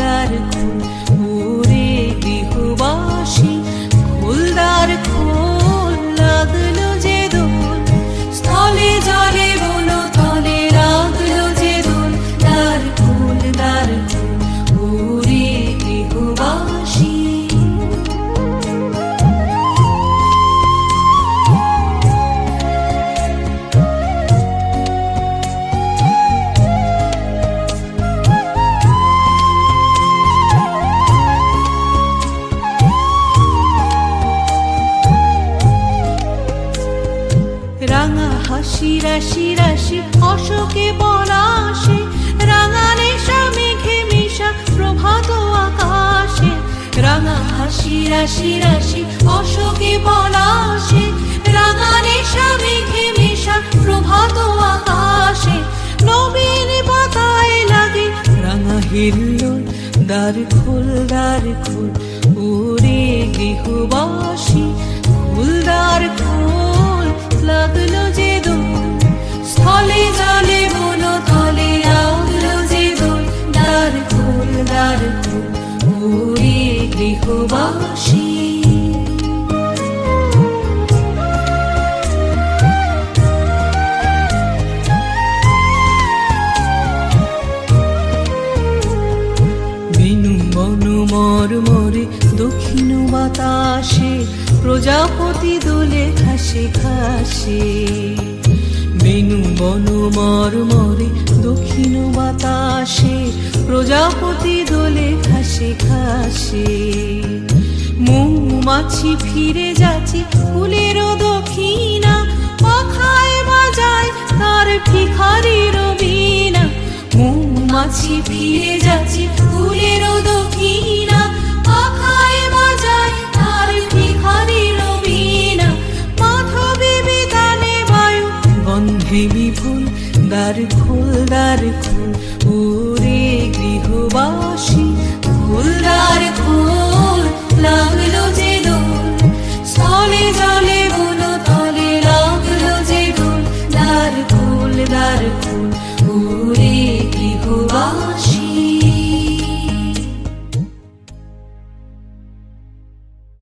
দ্বার খোল ওরে গৃহবাসী, খোল দ্বার খোল, লাগলো যে দোল, স্থলে জলে বলো তলে লাগলো যে দোল, দ্বার খোল ওরে গৃহবাসী। রাঙা হাসি রাশি রাশি অশোকে পলাশে, রাঙা নেশা মেঘে মিশা প্রভাত আকাশে, রাঙা হাসি রাশি রাশি অশোকে পলাশে, রাঙা নেশা মেঘে মিশা প্রভাত আকাশে, নবীন পাতায় লাগে রাঙা হিল্লোল, দ্বার খোল ওরে গৃহবাসী, খোল দ্বার খোল, লাগলো যে দোল, স্থলে জলে বলো তলে লাগলো যে দোল, দ্বার খোল ওরে গৃহবাসী। বেনু বনু মরমরে দক্ষিণ বাতাসে, প্রজাপতি দোলে ঘাসে ঘাসে, বেনু বনু মরমরে দক্ষিণ বাতাসে, প্রজাপতি দোলে ঘাসে ঘাসে, মৌমাছি ফিরে যাচ্ছে ফুলের দক্ষিণা, পাখায় বাজায় তার ভিখারির বীণা, মৌমাছি ফিরে যাচ্ছে ফুলের দক্ষিণা, পাখায় বাজায় তার ভিখারির বীণা, মাধবী বিতানে বায়ু গন্ধে বিপুল, দ্বার খোল ওরে গৃহবাসী।